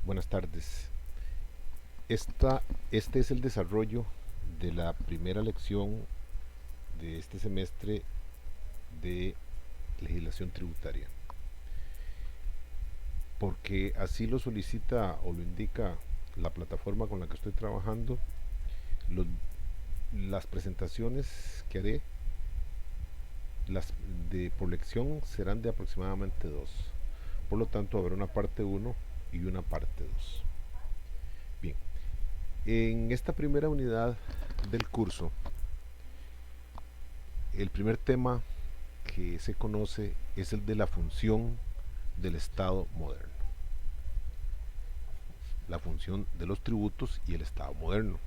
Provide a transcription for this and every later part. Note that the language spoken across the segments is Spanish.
Buenas tardes. Este es el desarrollo de la primera lección de este semestre de legislación tributaria, porque así lo solicita o lo indica la plataforma con la que estoy trabajando. Los- las presentaciones que haré las por lección serán de aproximadamente dos. Por lo tanto, habrá una parte uno y una parte 2. Bien, en esta primera unidad del curso, el primer tema que se conoce es el de la función del Estado moderno, la función de los tributos y el Estado moderno.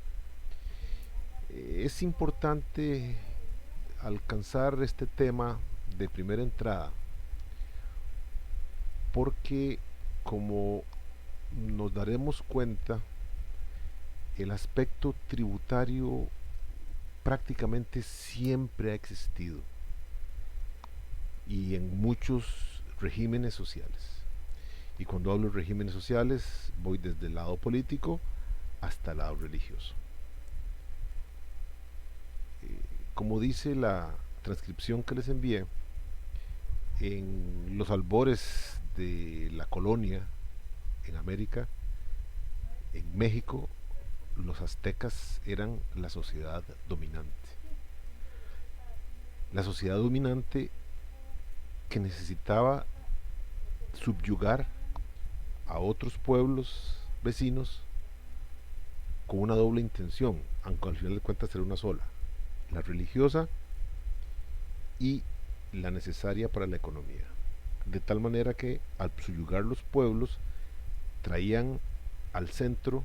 Es importante alcanzar este tema de primera entrada porque, como nos daremos cuenta, el aspecto tributario prácticamente siempre ha existido y en muchos regímenes sociales. Y cuando hablo de regímenes sociales, voy desde el lado político hasta el lado religioso. Eh, como dice la transcripción que les envié, en los albores de la colonia en América, en México, los aztecas eran la sociedad dominante. La sociedad dominante que necesitaba subyugar a otros pueblos vecinos con una doble intención, aunque al final de cuentas era una sola, la religiosa y la necesaria para la economía. De tal manera que al subyugar los pueblos traían al centro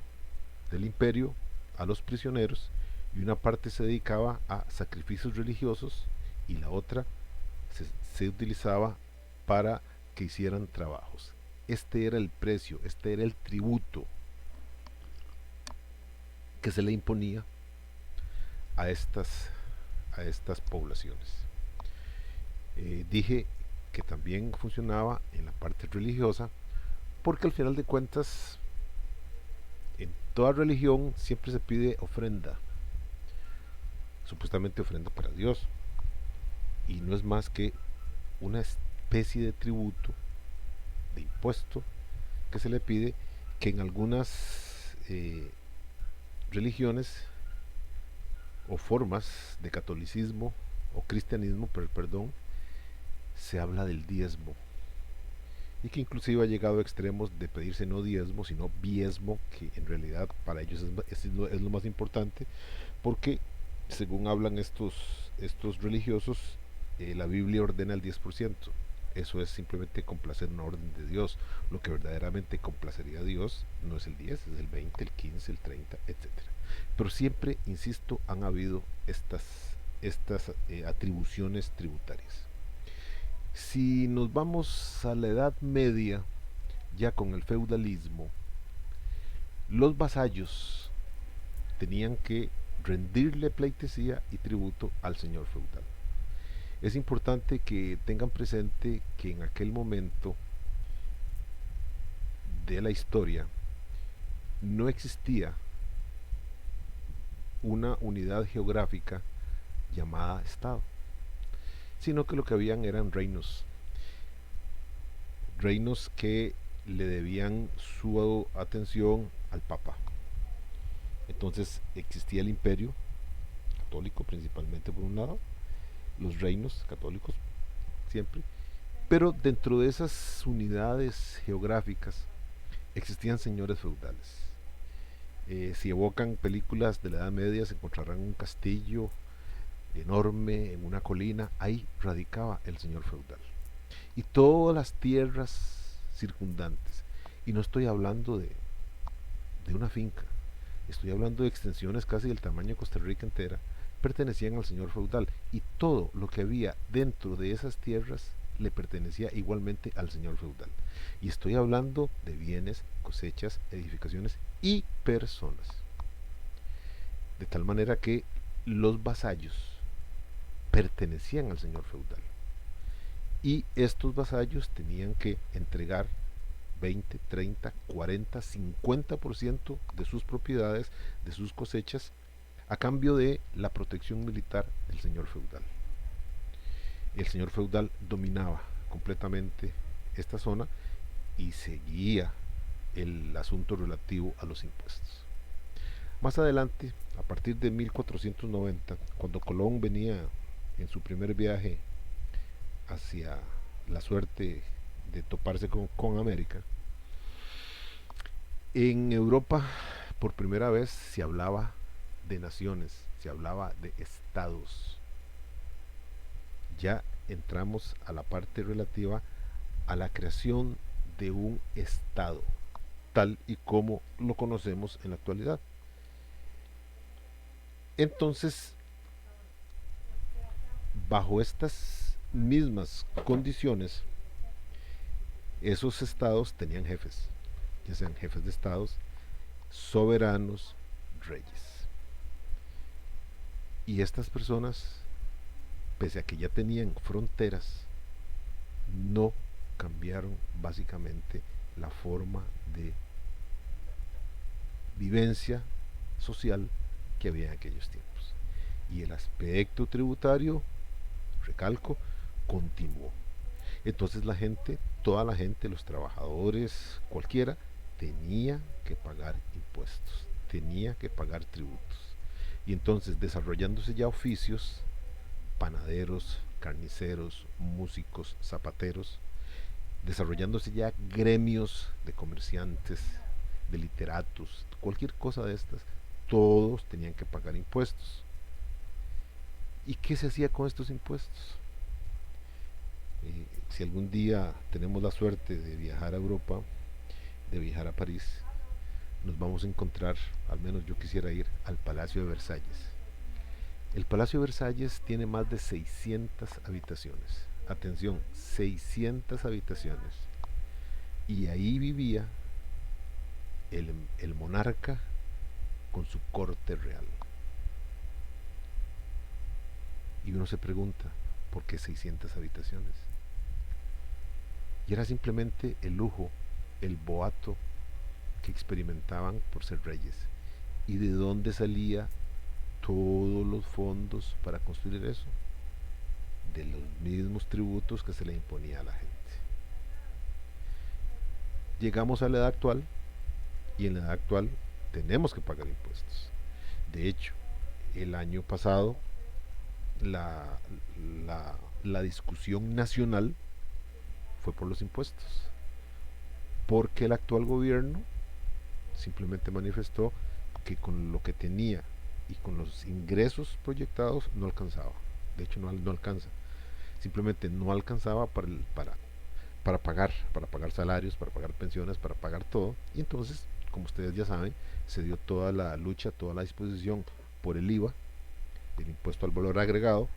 del imperio a los prisioneros y una parte se dedicaba a sacrificios religiosos y la otra se utilizaba para que hicieran trabajos. Este era el precio, este era el tributo que se le imponía a estas poblaciones. Dije que también funcionaba en la parte religiosa porque al final de cuentas en toda religión siempre se pide ofrenda, supuestamente ofrenda para Dios, y no es más que una especie de tributo, de impuesto que se le pide, que en algunas religiones o formas de catolicismo o cristianismo, perdón, se habla del diezmo y que inclusive ha llegado a extremos de pedirse no diezmo sino biesmo, que en realidad para ellos es lo más importante, porque según hablan estos religiosos, la Biblia ordena el 10%. Eso es simplemente complacer una orden de Dios. Lo que verdaderamente complacería a Dios no es el 10, es el 20, el 15, el 30, etcétera. Pero siempre, insisto, han habido estas atribuciones tributarias. Si nos vamos a la Edad Media, ya con el feudalismo, los vasallos tenían que rendirle pleitesía y tributo al señor feudal. Es importante que tengan presente que en aquel momento de la historia no existía una unidad geográfica llamada Estado, sino que lo que habían eran reinos, reinos que le debían su atención al Papa. Entonces existía el imperio católico principalmente por un lado, los reinos católicos siempre, pero dentro de esas unidades geográficas existían señores feudales. Si evocan películas de la Edad Media se encontrarán un castillo enorme en una colina, ahí radicaba el señor feudal. Y todas las tierras circundantes, y no estoy hablando de una finca, estoy hablando de extensiones casi del tamaño de Costa Rica entera, pertenecían al señor feudal y todo lo que había dentro de esas tierras le pertenecía igualmente al señor feudal. Y estoy hablando de bienes, cosechas, edificaciones y personas. De tal manera que los vasallos pertenecían al señor feudal. Y estos vasallos tenían que entregar 20, 30, 40, 50% de sus propiedades, de sus cosechas, a cambio de la protección militar del señor feudal. El señor feudal dominaba completamente esta zona y seguía el asunto relativo a los impuestos. Más adelante, a partir de 1490, cuando Colón venía en su primer viaje hacia la suerte de toparse con América, en Europa por primera vez se hablaba de naciones, se hablaba de estados. Ya entramos a la parte relativa a la creación de un estado, tal y como lo conocemos en la actualidad. Entonces, bajo estas mismas condiciones, esos estados tenían jefes, ya sean jefes de estados, soberanos, reyes. Y estas personas, pese a que ya tenían fronteras, no cambiaron básicamente la forma de vivencia social que había en aquellos tiempos. Y el aspecto tributario, recalco, continuó. Entonces la gente, toda la gente, los trabajadores, cualquiera, tenía que pagar impuestos, tenía que pagar tributos. Y entonces, desarrollándose ya oficios, panaderos, carniceros, músicos, zapateros, desarrollándose ya gremios de comerciantes, de literatos, cualquier cosa de estas, todos tenían que pagar impuestos. ¿Y qué se hacía con estos impuestos? Si algún día tenemos la suerte de viajar a Europa, de viajar a París, nos vamos a encontrar, al menos yo quisiera ir al Palacio de Versalles. El Palacio de Versalles tiene más de 600 habitaciones. Atención, 600 habitaciones. Y ahí vivía el monarca con su corte real. Y uno se pregunta, ¿por qué 600 habitaciones? Y era simplemente el lujo, el boato que experimentaban por ser reyes. ¿Y de dónde salía todos los fondos para construir eso? De los mismos tributos que se le imponía a la gente. Llegamos a la edad actual y en la edad actual tenemos que pagar impuestos. De hecho, el año pasado la, la discusión nacional fue por los impuestos, porque el actual gobierno simplemente manifestó que con lo que tenía y con los ingresos proyectados no alcanzaba. De hecho, no alcanza. Simplemente no alcanzaba para pagar salarios, para pagar pensiones, para pagar todo. Y entonces, como ustedes ya saben, se dio toda la lucha, toda la disposición por el IVA, el impuesto al valor agregado,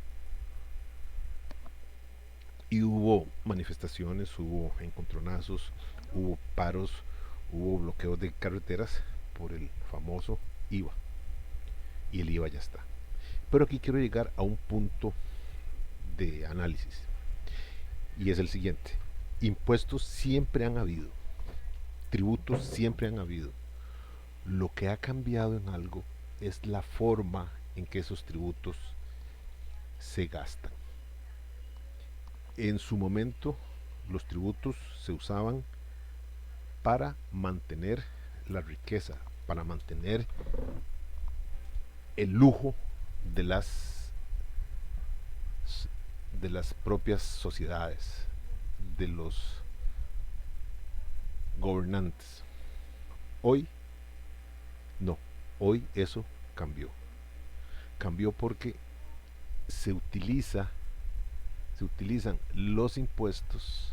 y hubo manifestaciones, hubo encontronazos, hubo paros, hubo bloqueos de carreteras por el famoso IVA. Y el IVA ya está. Pero aquí quiero llegar a un punto de análisis. Y es el siguiente. Impuestos siempre han habido. Tributos siempre han habido. Lo que ha cambiado en algo es la forma en que esos tributos se gastan. En su momento, los tributos se usaban para mantener la riqueza, para mantener el lujo de las propias sociedades, de los gobernantes. Hoy no, hoy eso cambió. Cambió porque se utilizan los impuestos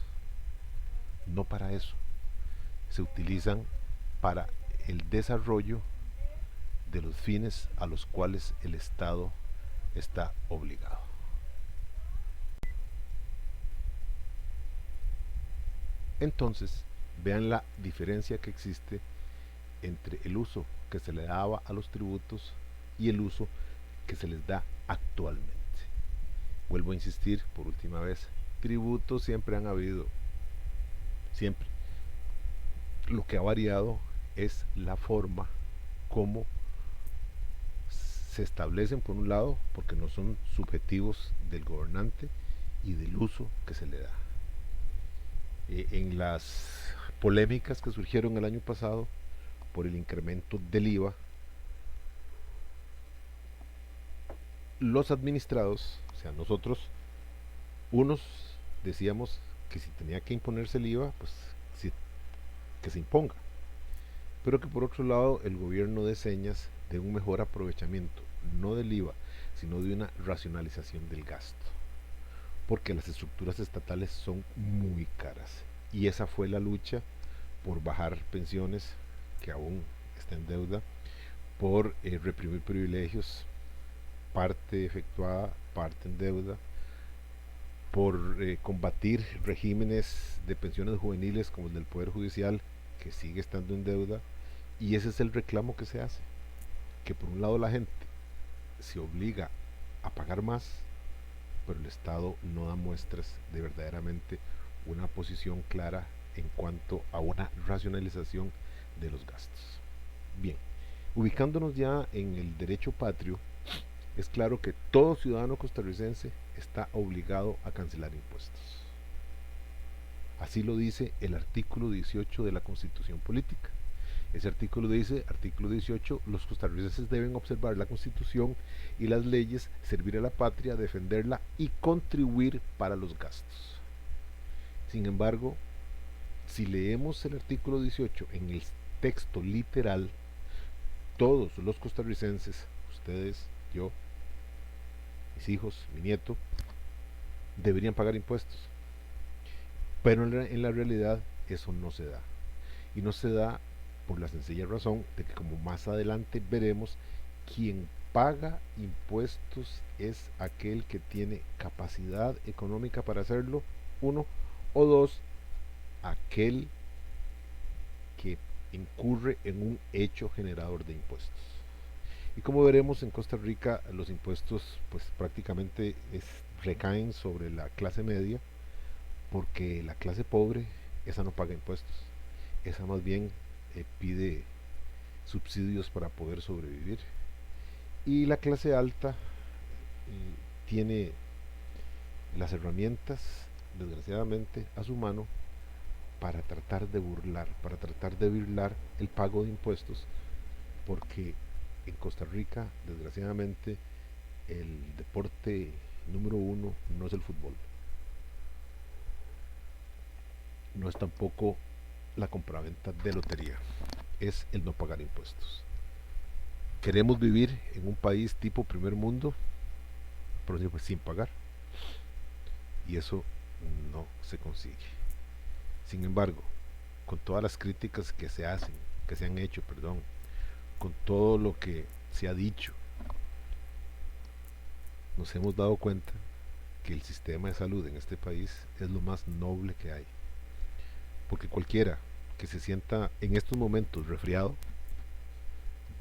no para eso, se utilizan para el desarrollo de los fines a los cuales el Estado está obligado. Entonces, vean la diferencia que existe entre el uso que se le daba a los tributos y el uso que se les da actualmente. Vuelvo a insistir por última vez, tributos siempre han habido, siempre. Lo que ha variado es la forma como se establecen, por un lado, porque no son subjetivos del gobernante y del uso que se le da. En las polémicas que surgieron el año pasado por el incremento del IVA, los administrados, o sea, nosotros, unos decíamos que si tenía que imponerse el IVA, pues sí, que se imponga, pero que por otro lado el gobierno dé señas de un mejor aprovechamiento, no del IVA, sino de una racionalización del gasto, porque las estructuras estatales son muy caras, y esa fue la lucha por bajar pensiones, que aún está en deuda, por reprimir privilegios, parte efectuada, parte en deuda, por combatir regímenes de pensiones juveniles como el del Poder Judicial, que sigue estando en deuda, y ese es el reclamo que se hace, que por un lado la gente se obliga a pagar más, pero el Estado no da muestras de verdaderamente una posición clara en cuanto a una racionalización de los gastos. Bien, ubicándonos ya en el derecho patrio, es claro que todo ciudadano costarricense está obligado a cancelar impuestos. Así lo dice el artículo 18 de la Constitución Política. Ese artículo dice, artículo 18, los costarricenses deben observar la Constitución y las leyes, servir a la patria, defenderla y contribuir para los gastos. Sin embargo, si leemos el artículo 18 en el texto literal, todos los costarricenses, ustedes, yo, mis hijos, mi nieto, deberían pagar impuestos. Pero en la realidad eso no se da. Y no se da por la sencilla razón de que, como más adelante veremos, quien paga impuestos es aquel que tiene capacidad económica para hacerlo, uno, o dos, aquel que incurre en un hecho generador de impuestos. Y como veremos, en Costa Rica los impuestos pues prácticamente recaen sobre la clase media, porque la clase pobre, esa no paga impuestos, esa más bien pide subsidios para poder sobrevivir, y la clase alta tiene las herramientas, desgraciadamente, a su mano para tratar de burlar, para tratar de burlar el pago de impuestos, porque en Costa Rica, desgraciadamente, el deporte número uno no es el fútbol, no es tampoco la compraventa de lotería, es el no pagar impuestos. Queremos vivir en un país tipo primer mundo, pero sin pagar, y eso no se consigue. Sin embargo, con todas las críticas que se hacen, que se han hecho, perdón, con todo lo que se ha dicho, nos hemos dado cuenta que el sistema de salud en este país es lo más noble que hay. Porque cualquiera que se sienta en estos momentos resfriado,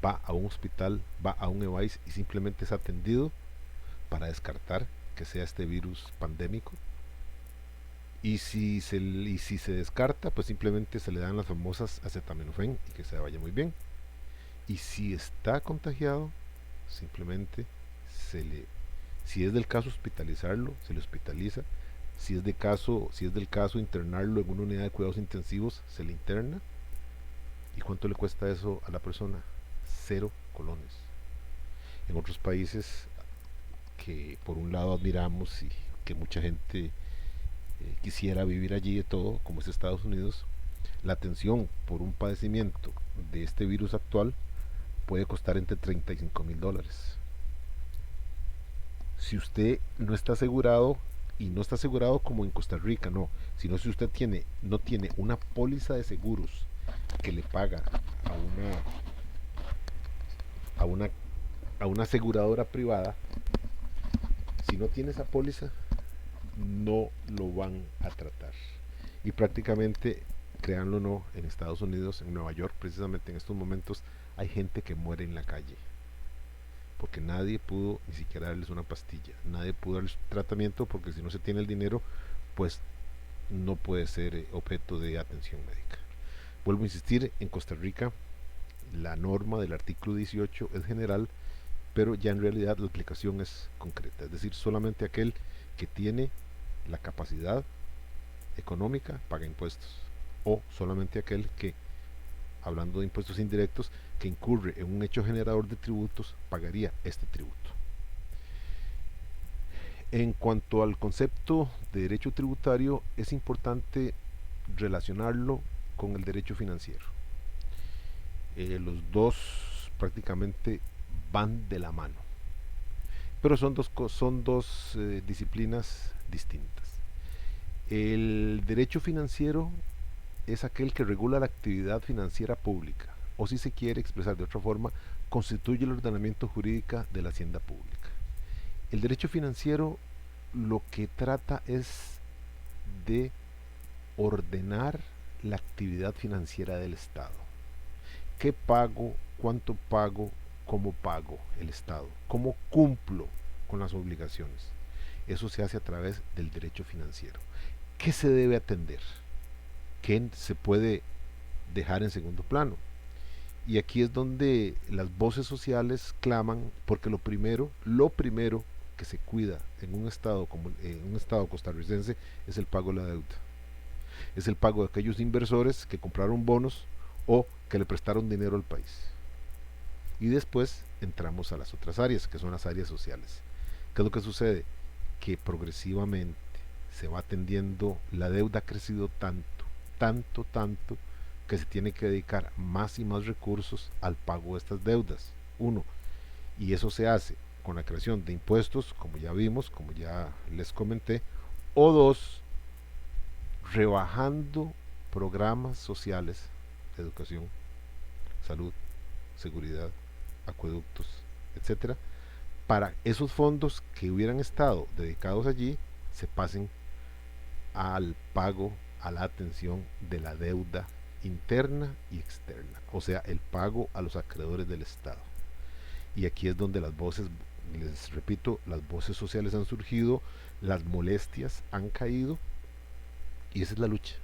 va a un hospital, va a un EVAIS y simplemente es atendido para descartar que sea este virus pandémico. Y si se descarta, pues simplemente se le dan las famosas acetaminofén y que se vaya muy bien. Y si está contagiado, simplemente si es del caso hospitalizarlo, se le hospitaliza. Si es del caso internarlo en una unidad de cuidados intensivos, se le interna. ¿Y cuánto le cuesta eso a la persona? 0 colones. En otros países que por un lado admiramos y que mucha gente quisiera vivir allí de todo, como es Estados Unidos, la atención por un padecimiento de este virus actual puede costar entre $35,000. Si usted no está asegurado, y no está asegurado como en Costa Rica, no, sino si usted no tiene una póliza de seguros que le paga a una, a una aseguradora privada, si no tiene esa póliza, no lo van a tratar. Y prácticamente, créanlo o no, en Estados Unidos, en Nueva York, precisamente en estos momentos, hay gente que muere en la calle porque nadie pudo ni siquiera darles una pastilla, nadie pudo darles tratamiento, porque si no se tiene el dinero, pues no puede ser objeto de atención médica. Vuelvo a insistir, en Costa Rica la norma del artículo 18 es general, pero ya en realidad la aplicación es concreta, es decir, solamente aquel que tiene la capacidad económica paga impuestos, o solamente aquel que, hablando de impuestos indirectos, que incurre en un hecho generador de tributos pagaría este tributo. En cuanto al concepto de derecho tributario, es importante relacionarlo con el derecho financiero. Los dos prácticamente van de la mano, pero son dos disciplinas distintas. El derecho financiero es aquel que regula la actividad financiera pública, o si se quiere expresar de otra forma, constituye el ordenamiento jurídico de la hacienda pública. El derecho financiero lo que trata es de ordenar la actividad financiera del Estado. ¿Qué pago? ¿Cuánto pago? ¿Cómo pago el Estado? ¿Cómo cumplo con las obligaciones? Eso se hace a través del derecho financiero. ¿Qué se debe atender? ¿Qué se puede dejar en segundo plano? Y aquí es donde las voces sociales claman porque lo primero que se cuida en un estado como en un estado costarricense es el pago de la deuda. Es el pago de aquellos inversores que compraron bonos o que le prestaron dinero al país. Y después entramos a las otras áreas, que son las áreas sociales. ¿Qué es lo que sucede? Que progresivamente se va atendiendo, la deuda ha crecido tanto, que se tiene que dedicar más y más recursos al pago de estas deudas. Uno, y eso se hace con la creación de impuestos, como ya vimos, como ya les comenté. O dos, rebajando programas sociales, educación, salud, seguridad, acueductos, etcétera, para esos fondos que hubieran estado dedicados allí se pasen al pago, a la atención de la deuda interna y externa, o sea, el pago a los acreedores del Estado. Y aquí es donde las voces, les repito, las voces sociales han surgido, las molestias han caído, y esa es la lucha,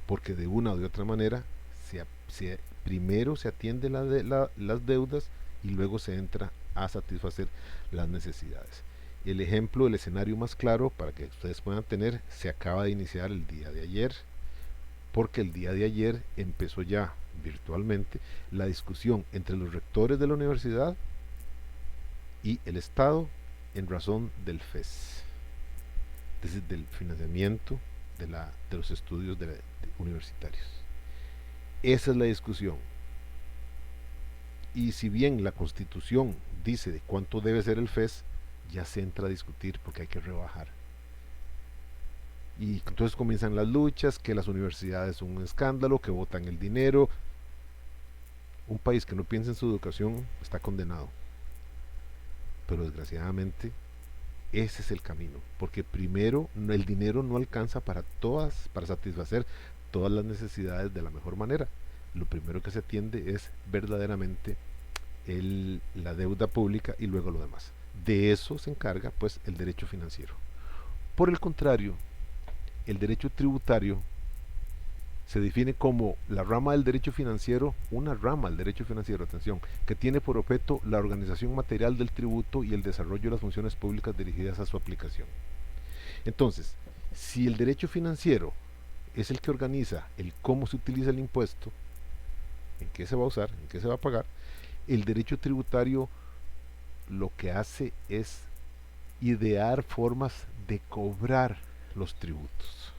porque de una o de otra manera primero se atiende las deudas y luego se entra a satisfacer las necesidades. El ejemplo, el escenario más claro para que ustedes puedan tener, se acaba de iniciar el día de ayer, porque el día de ayer empezó ya virtualmente la discusión entre los rectores de la universidad y el Estado en razón del FES, es decir, del financiamiento de los estudios universitarios. Esa es la discusión. Y si bien la Constitución dice de cuánto debe ser el FES, ya se entra a discutir porque hay que rebajar. Y entonces comienzan las luchas, que las universidades son un escándalo, que botan el dinero. Un país que no piensa en su educación está condenado. Pero desgraciadamente ese es el camino, porque primero el dinero no alcanza para satisfacer todas las necesidades de la mejor manera. Lo primero que se atiende es verdaderamente la deuda pública y luego lo demás. De eso se encarga pues el derecho financiero. Por el contrario, el derecho tributario se define como la rama del derecho financiero, una rama del derecho financiero, atención, que tiene por objeto la organización material del tributo y el desarrollo de las funciones públicas dirigidas a su aplicación. Entonces, si el derecho financiero es el que organiza el cómo se utiliza el impuesto, en qué se va a usar, en qué se va a pagar, el derecho tributario lo que hace es idear formas de cobrar los tributos.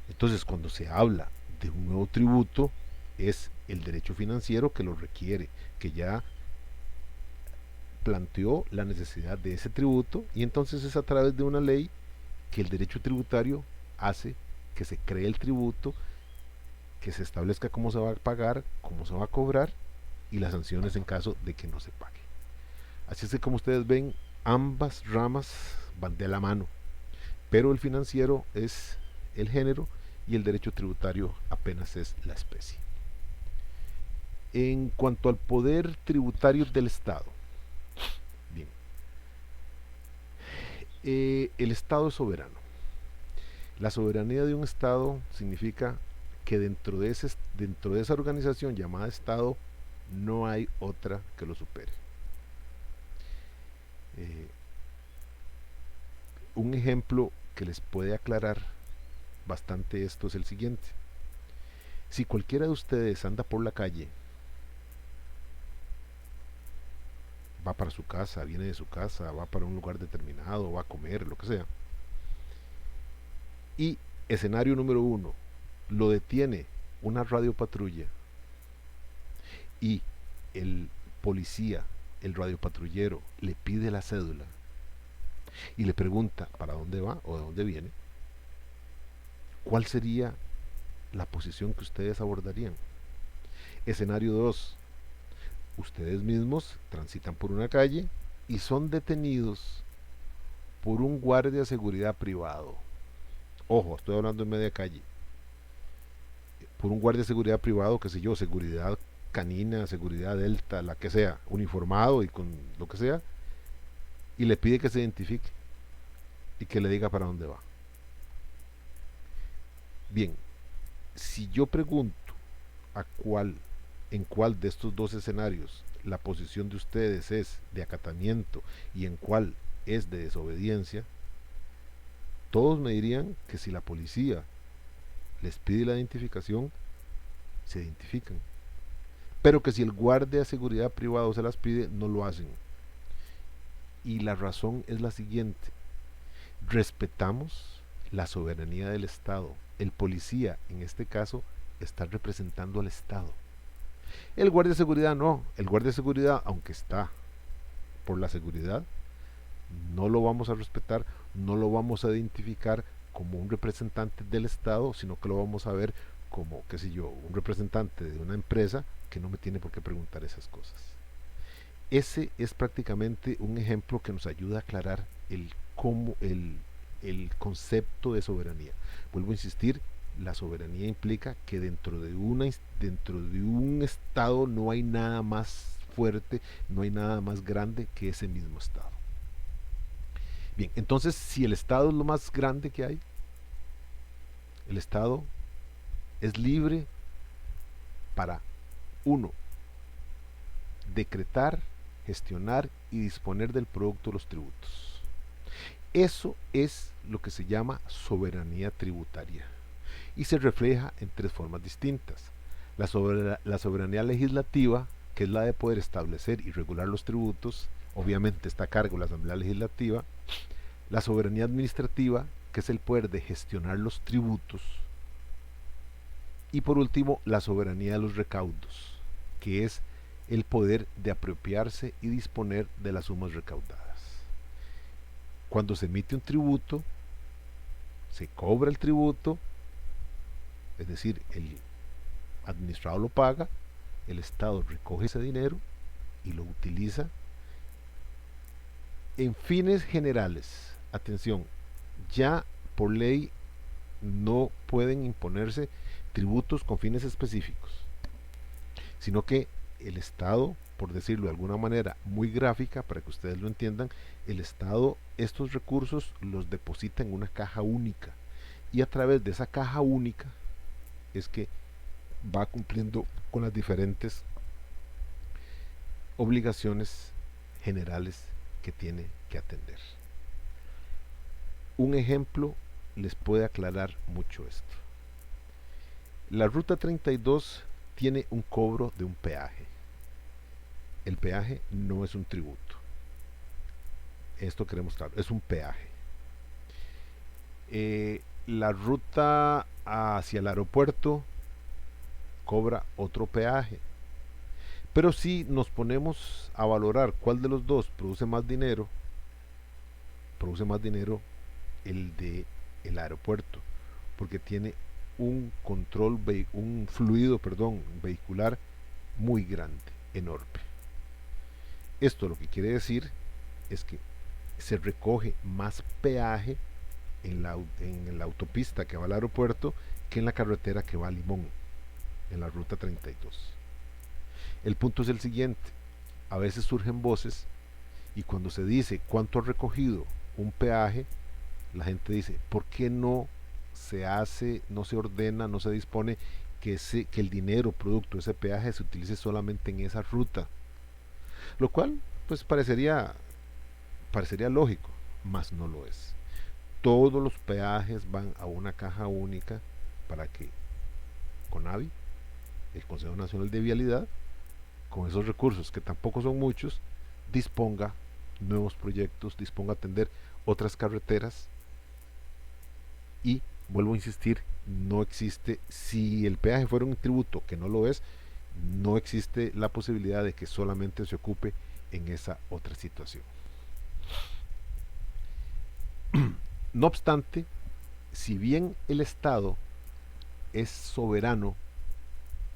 Entonces, cuando se habla de un nuevo tributo, es el derecho financiero que lo requiere, que ya planteó la necesidad de ese tributo, y entonces es a través de una ley que el derecho tributario hace que se cree el tributo, que se establezca cómo se va a pagar, cómo se va a cobrar y las sanciones en caso de que no se pague. Así es que, como ustedes ven, ambas ramas van de la mano, pero el financiero es el género y el derecho tributario apenas es la especie. En cuanto al poder tributario del Estado, bien, el Estado es soberano. La soberanía de un Estado significa que dentro de esa organización llamada Estado no hay otra que lo supere. Eh, un ejemplo que les puede aclarar bastante esto es el siguiente. Si cualquiera de ustedes anda por la calle, va para su casa, viene de su casa, va para un lugar determinado, va a comer, lo que sea, y escenario número 1, lo detiene una radiopatrulla y el policía, el radiopatrullero, le pide la cédula y le pregunta para dónde va o de dónde viene, ¿cuál sería la posición que ustedes abordarían? Escenario 2, ustedes mismos transitan por una calle y son detenidos por un guardia de seguridad privado. Ojo, estoy hablando en media calle. Por un guardia de seguridad privado, qué sé yo, seguridad canina, seguridad delta, la que sea, uniformado y con lo que sea, y le pide que se identifique y que le diga para dónde va. Bien, si yo pregunto en cuál de estos dos escenarios la posición de ustedes es de acatamiento y en cuál es de desobediencia, todos me dirían que si la policía les pide la identificación, se identifican. Pero que si el guardia de seguridad privado se las pide, no lo hacen. Y la razón es la siguiente. Respetamos la soberanía del Estado. El policía, en este caso, está representando al Estado. El guardia de seguridad no. El guardia de seguridad, aunque está por la seguridad, no lo vamos a respetar, no lo vamos a identificar como un representante del Estado, sino que lo vamos a ver como, qué sé yo, un representante de una empresa que no me tiene por qué preguntar esas cosas. Ese es prácticamente un ejemplo que nos ayuda a aclarar el concepto de soberanía. Vuelvo a insistir, la soberanía implica que dentro de un Estado no hay nada más fuerte, no hay nada más grande que ese mismo Estado. Bien, entonces si el Estado es lo más grande que hay, el Estado es libre para, uno, decretar, gestionar y disponer del producto de los tributos. Eso es lo que se llama soberanía tributaria y se refleja en tres formas distintas. La soberanía legislativa, que es la de poder establecer y regular los tributos, obviamente está a cargo de la Asamblea Legislativa. La soberanía administrativa, que es el poder de gestionar los tributos. Y por último, la soberanía de los recaudos, que es el poder de apropiarse y disponer de las sumas recaudadas. Cuando se emite un tributo, se cobra el tributo, es decir, el administrado lo paga, el Estado recoge ese dinero y lo utiliza en fines generales. Atención, ya por ley no pueden imponerse tributos con fines específicos, sino que el Estado, por decirlo de alguna manera muy gráfica para que ustedes lo entiendan, el Estado estos recursos los deposita en una caja única y a través de esa caja única es que va cumpliendo con las diferentes obligaciones generales que tiene que atender. Un ejemplo les puede aclarar mucho esto. La ruta 32 tiene un cobro de un peaje. El peaje no es un tributo. Esto queremos claro, es un peaje. La ruta hacia el aeropuerto cobra otro peaje. Pero si nos ponemos a valorar cuál de los dos produce más dinero el de el aeropuerto, porque tiene un control, un fluido, vehicular muy grande, enorme. Esto lo que quiere decir es que se recoge más peaje en la autopista que va al aeropuerto que en la carretera que va a Limón, en la ruta 32. El punto es el siguiente: a veces surgen voces y cuando se dice cuánto ha recogido un peaje, la gente dice, ¿por qué no se hace, no se ordena, no se dispone que el dinero producto de ese peaje se utilice solamente en esa ruta, lo cual pues parecería lógico, mas no lo es. Todos los peajes van a una caja única para que CONAVI, el Consejo Nacional de Vialidad, con esos recursos, que tampoco son muchos, disponga nuevos proyectos, disponga a atender otras carreteras y, vuelvo a insistir, no existe, si el peaje fuera un tributo, que no lo es, no existe la posibilidad de que solamente se ocupe en esa otra situación. No obstante, si bien el Estado es soberano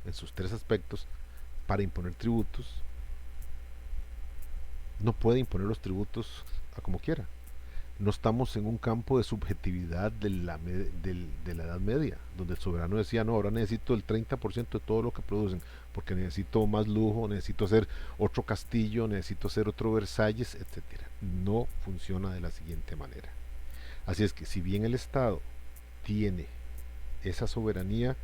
en sus tres aspectos para imponer tributos, no puede imponer los tributos a como quiera. No estamos en un campo de subjetividad de la Edad Media, donde el soberano decía, no, ahora necesito el 30% de todo lo que producen, porque necesito más lujo, necesito hacer otro castillo, necesito hacer otro Versalles, etcétera. No funciona de la siguiente manera. Así es que si bien el Estado tiene esa soberanía,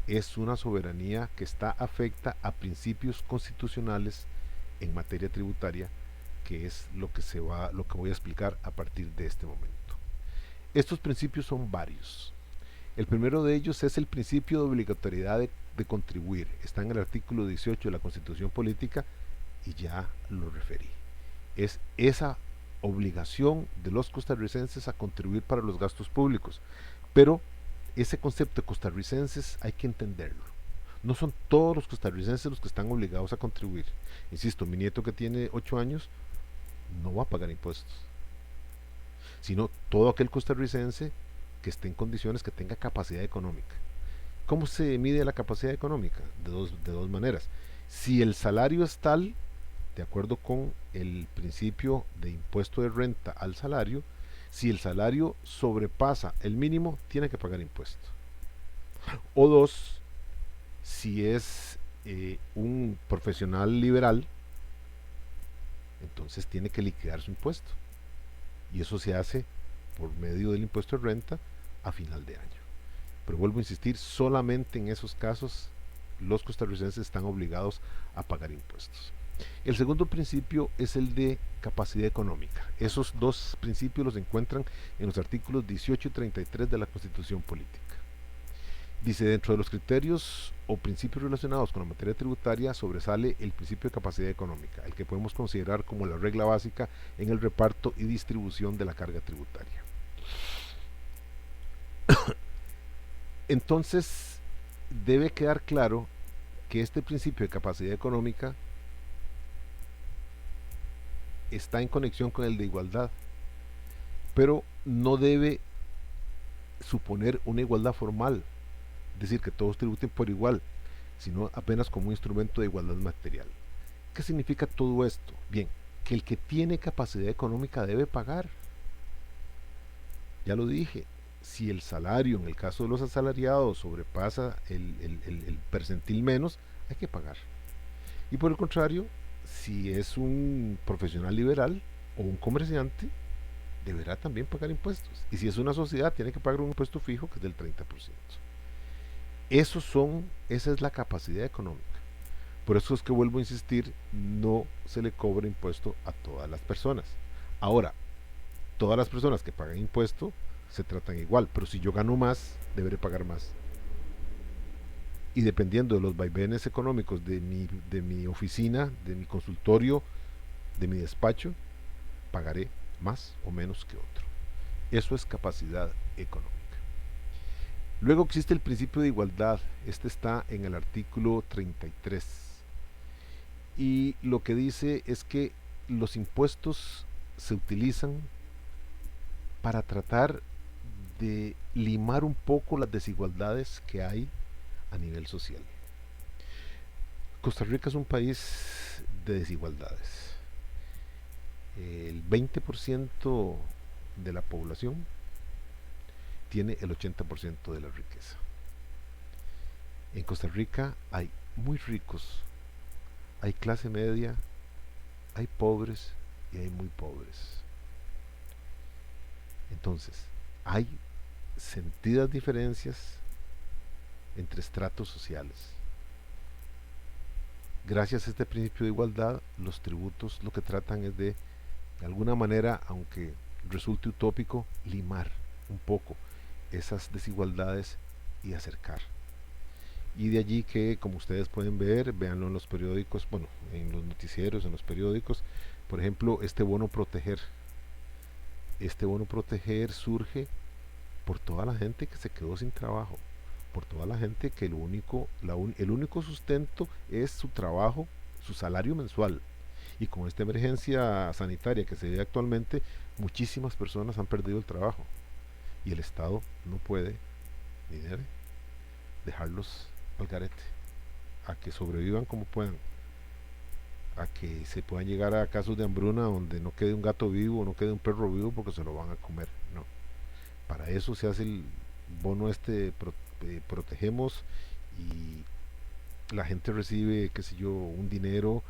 es una soberanía que está afecta a principios constitucionales en materia tributaria, que es lo que voy a explicar a partir de este momento. Estos principios son varios. El primero de ellos es el principio de obligatoriedad de contribuir. Está en el artículo 18 de la Constitución Política y ya lo referí. Es esa obligación de los costarricenses a contribuir para los gastos públicos. Pero ese concepto de costarricenses hay que entenderlo. No son todos los costarricenses los que están obligados a contribuir. Insisto, mi nieto que tiene 8 años no va a pagar impuestos, sino todo aquel costarricense que esté en condiciones, que tenga capacidad económica. ¿Cómo se mide la capacidad económica? De dos maneras. Si el salario es tal, de acuerdo con el principio de impuesto de renta al salario, si el salario sobrepasa el mínimo, tiene que pagar impuesto. O dos, si es un profesional liberal, entonces tiene que liquidar su impuesto. Y eso se hace por medio del impuesto de renta a final de año. Pero vuelvo a insistir, solamente en esos casos los costarricenses están obligados a pagar impuestos. El segundo principio es el de capacidad económica. Esos dos principios los encuentran en los artículos 18 y 33 de la Constitución Política. Dice, dentro de los criterios o principios relacionados con la materia tributaria sobresale el principio de capacidad económica, el que podemos considerar como la regla básica en el reparto y distribución de la carga tributaria. Entonces, debe quedar claro que este principio de capacidad económica está en conexión con el de igualdad, pero no debe suponer una igualdad formal, es decir, que todos tributen por igual, sino apenas como un instrumento de igualdad material. ¿Qué significa todo esto? Bien, que el que tiene capacidad económica debe pagar. Ya lo dije, si el salario en el caso de los asalariados sobrepasa el percentil menos, hay que pagar. Y por el contrario, si es un profesional liberal o un comerciante, deberá también pagar impuestos. Y si es una sociedad, tiene que pagar un impuesto fijo que es del 30%. Esa es la capacidad económica. Por eso es que vuelvo a insistir, no se le cobra impuesto a todas las personas. Ahora, todas las personas que pagan impuesto se tratan igual, pero si yo gano más, deberé pagar más. Y dependiendo de los vaivenes económicos de mi oficina, de mi consultorio, de mi despacho, pagaré más o menos que otro. Eso es capacidad económica. Luego existe el principio de igualdad. Este está en el artículo 33. Y lo que dice es que los impuestos se utilizan para tratar de limar un poco las desigualdades que hay a nivel social. Costa Rica es un país de desigualdades. El 20% de la población tiene el 80% de la riqueza. En Costa Rica hay muy ricos, hay clase media, hay pobres y hay muy pobres. Entonces, hay sentidas diferencias entre estratos sociales. Gracias a este principio de igualdad, los tributos lo que tratan es de alguna manera, aunque resulte utópico, limar un poco esas desigualdades y acercar. Y de allí que, como ustedes pueden ver, véanlo en los periódicos, bueno, en los noticieros, en los periódicos, por ejemplo, este bono proteger. Este bono proteger surge por toda la gente que se quedó sin trabajo, por toda la gente que el único sustento es su trabajo, su salario mensual. Y con esta emergencia sanitaria que se vive actualmente, muchísimas personas han perdido el trabajo. Y el Estado no puede ni debe dejarlos al garete, a que sobrevivan como puedan, a que se puedan llegar a casos de hambruna donde no quede un gato vivo o no quede un perro vivo porque se lo van a comer. No. Para eso se hace el bono protegemos, y la gente recibe, qué sé yo, un dinero,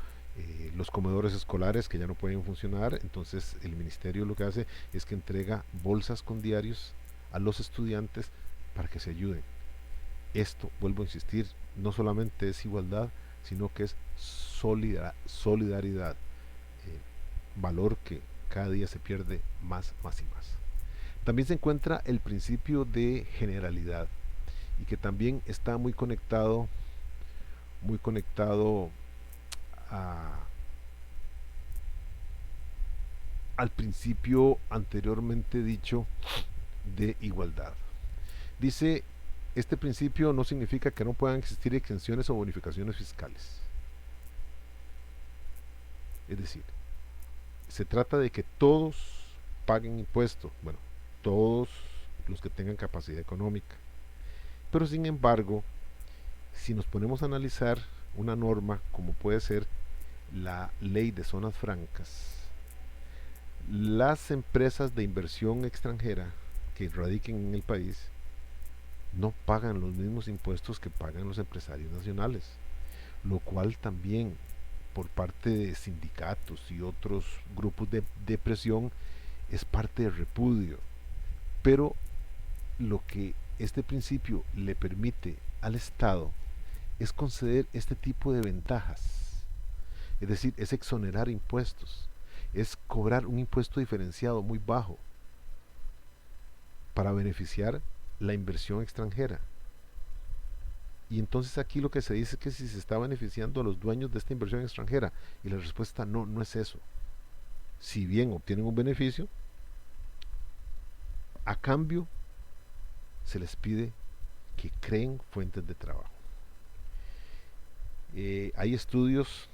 los comedores escolares que ya no pueden funcionar, entonces el ministerio lo que hace es que entrega bolsas con diarios a los estudiantes para que se ayuden. Esto, vuelvo a insistir, no solamente es igualdad, sino que es solidaridad, valor que cada día se pierde más y más. También se encuentra el principio de generalidad, y que también está muy conectado a, al principio anteriormente dicho de igualdad. Dice, este principio no significa que no puedan existir exenciones o bonificaciones fiscales. Es decir, se trata de que todos paguen impuestos, bueno, todos los que tengan capacidad económica. Pero sin embargo, si nos ponemos a analizar una norma como puede ser la ley de zonas francas, las empresas de inversión extranjera que radiquen en el país no pagan los mismos impuestos que pagan los empresarios nacionales, lo cual también por parte de sindicatos y otros grupos de presión es parte del repudio. Pero lo que este principio le permite al Estado es conceder este tipo de ventajas, es decir, es exonerar impuestos, es cobrar un impuesto diferenciado muy bajo para beneficiar la inversión extranjera. Y entonces aquí lo que se dice es que si se está beneficiando a los dueños de esta inversión extranjera, y la respuesta no, no es eso. Si bien obtienen un beneficio, a cambio se les pide que creen fuentes de trabajo. Hay estudios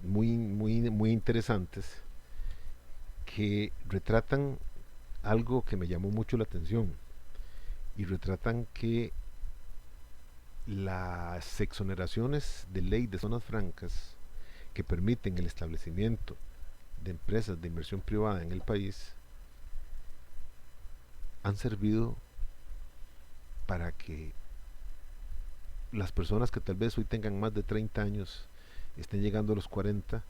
muy interesantes que retratan algo que me llamó mucho la atención, y retratan que las exoneraciones de ley de zonas francas que permiten el establecimiento de empresas de inversión privada en el país han servido para que las personas que tal vez hoy tengan más de 30 años, estén llegando a los 40,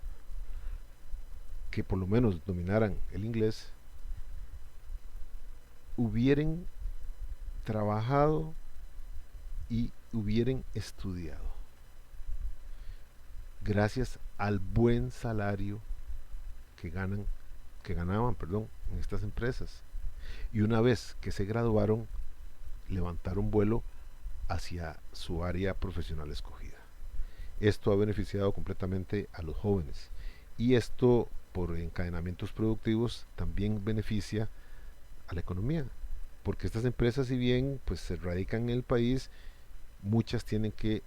que por lo menos dominaran el inglés, hubieran trabajado y hubieran estudiado gracias al buen salario que ganaban en estas empresas, y una vez que se graduaron levantaron vuelo hacia su área profesional escogida. Esto ha beneficiado completamente a los jóvenes, y esto por encadenamientos productivos también beneficia a la economía, porque estas empresas, si bien pues se radican en el país, muchas tienen que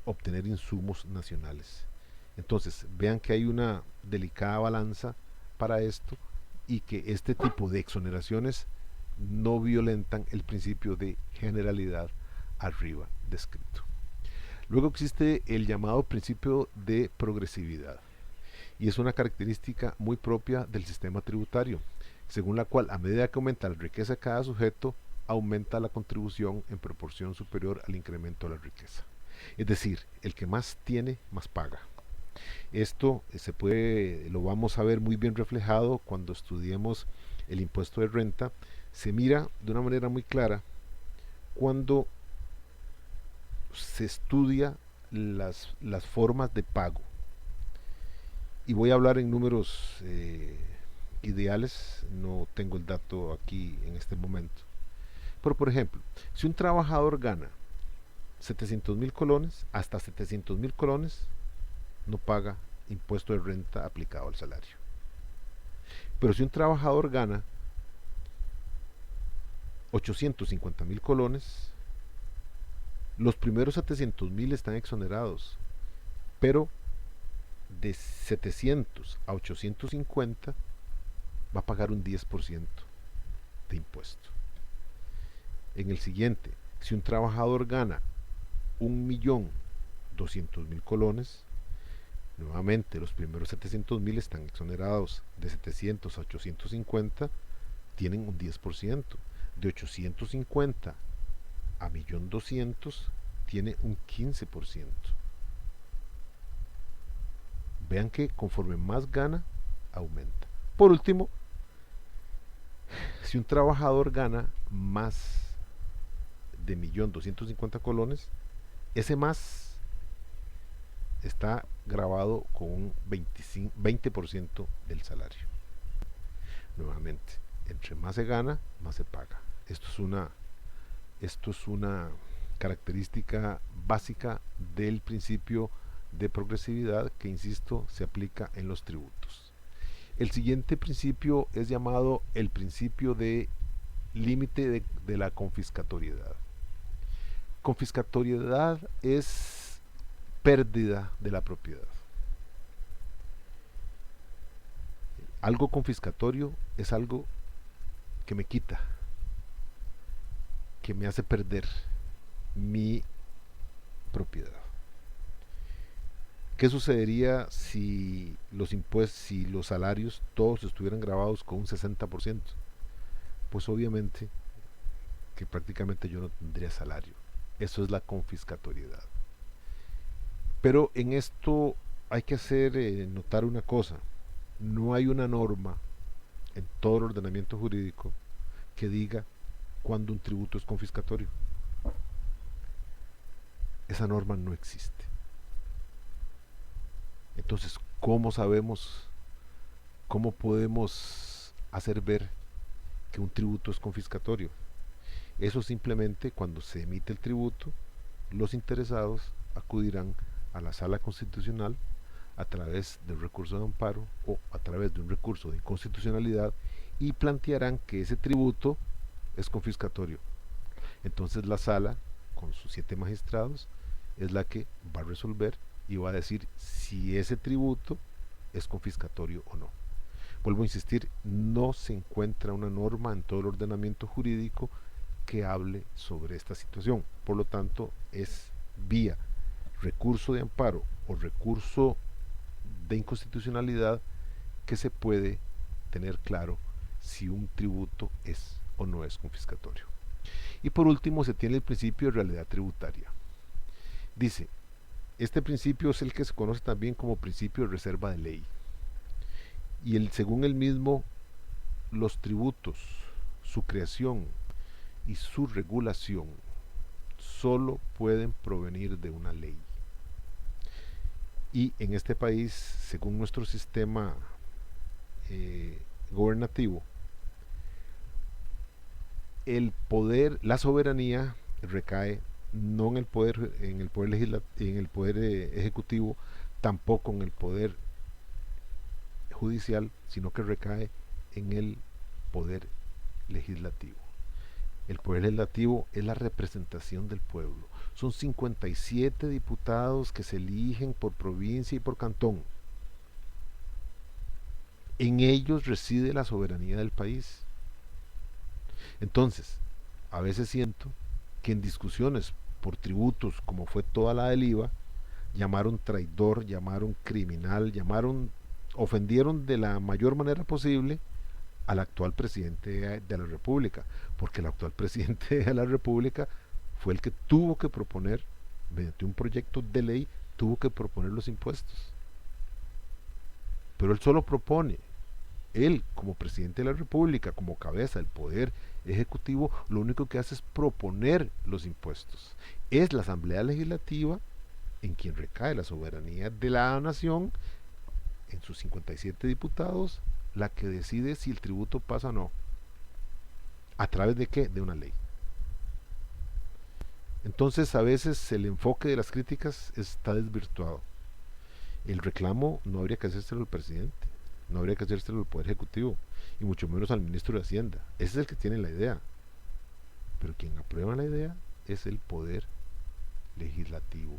obtener insumos nacionales. Entonces vean que hay una delicada balanza para esto, y que este tipo de exoneraciones no violentan el principio de generalidad arriba descrito. Luego existe el llamado principio de progresividad, y es una característica muy propia del sistema tributario, según la cual a medida que aumenta la riqueza de cada sujeto, aumenta la contribución en proporción superior al incremento de la riqueza. Es decir, el que más tiene, más paga. Esto lo vamos a ver muy bien reflejado cuando estudiemos el impuesto de renta, se mira de una manera muy clara cuando se estudia las formas de pago. Y voy a hablar en números ideales, no tengo el dato aquí en este momento. Pero por ejemplo, si un trabajador gana 700.000 colones, hasta 700.000 colones no paga impuesto de renta aplicado al salario. Pero si un trabajador gana 850.000 colones, los primeros 700.000 están exonerados, pero de 700 a 850 va a pagar un 10% de impuesto. En el siguiente, si un trabajador gana 1.200.000 colones, nuevamente los primeros 700.000 están exonerados, de 700 a 850 tienen un 10%, de 850 a 1.200.000 tiene un 15%. Vean que conforme más gana, aumenta. Por último, si un trabajador gana más de 1.250.000 colones, ese más está grabado con un 20% del salario. Nuevamente, entre más se gana, más se paga. Esto es una característica básica del principio de progresividad que, insisto, se aplica en los tributos. El siguiente principio es llamado el principio de límite de la confiscatoriedad. Confiscatoriedad es pérdida de la propiedad. Algo confiscatorio es algo que me quita, que me hace perder mi propiedad. ¿Qué sucedería si los impuestos, si los salarios todos estuvieran grabados con un 60%? Pues obviamente que prácticamente yo no tendría salario. Eso es la confiscatoriedad. Pero en esto hay que hacer notar una cosa. No hay una norma en todo el ordenamiento jurídico que diga cuándo un tributo es confiscatorio. Esa norma no existe. Entonces, ¿cómo sabemos, cómo podemos hacer ver que un tributo es confiscatorio? Eso simplemente, cuando se emite el tributo, los interesados acudirán a la Sala Constitucional a través del recurso de amparo o a través de un recurso de inconstitucionalidad y plantearán que ese tributo es confiscatorio. Entonces la sala, con sus 7 magistrados, es la que va a resolver y va a decir si ese tributo es confiscatorio o no. Vuelvo a insistir, no se encuentra una norma en todo el ordenamiento jurídico que hable sobre esta situación. Por lo tanto, es vía recurso de amparo o recurso de inconstitucionalidad que se puede tener claro si un tributo es o no es confiscatorio. Y por último, se tiene el principio de realidad tributaria. Dice, este principio es el que se conoce también como principio de reserva de ley. Y según el mismo, los tributos, su creación y su regulación solo pueden provenir de una ley. Y en este país, según nuestro sistema gobernativo, el poder, la soberanía recae no en el poder, en el poder ejecutivo, tampoco en el poder judicial, sino que recae en el poder legislativo. El poder legislativo es la representación del pueblo. Son 57 diputados que se eligen por provincia y por cantón. En ellos reside la soberanía del país. Entonces, a veces siento que en discusiones por tributos, como fue toda la del IVA, llamaron traidor, llamaron criminal, ofendieron de la mayor manera posible al actual presidente de la República, porque el actual presidente de la República fue el que tuvo que proponer, mediante un proyecto de ley, tuvo que proponer los impuestos. Pero él solo propone, él como presidente de la República, como cabeza del poder Ejecutivo lo único que hace es proponer los impuestos. Es la Asamblea Legislativa en quien recae la soberanía de la nación, en sus 57 diputados, la que decide si el tributo pasa o no. ¿A través de qué? De una ley. Entonces a veces el enfoque de las críticas está desvirtuado. El reclamo no habría que hacérselo al presidente, no habría que hacérselo al Poder Ejecutivo, y mucho menos al ministro de Hacienda. Ese es el que tiene la idea. Pero quien aprueba la idea es el Poder Legislativo.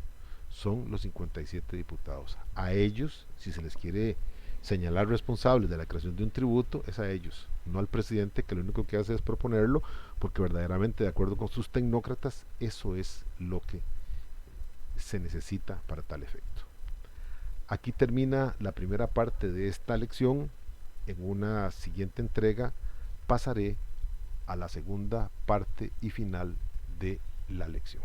Son los 57 diputados. A ellos, si se les quiere señalar responsables de la creación de un tributo, es a ellos, no al presidente, que lo único que hace es proponerlo, porque verdaderamente, de acuerdo con sus tecnócratas, eso es lo que se necesita para tal efecto. Aquí termina la primera parte de esta lección. En una siguiente entrega pasaré a la segunda parte y final de la lección.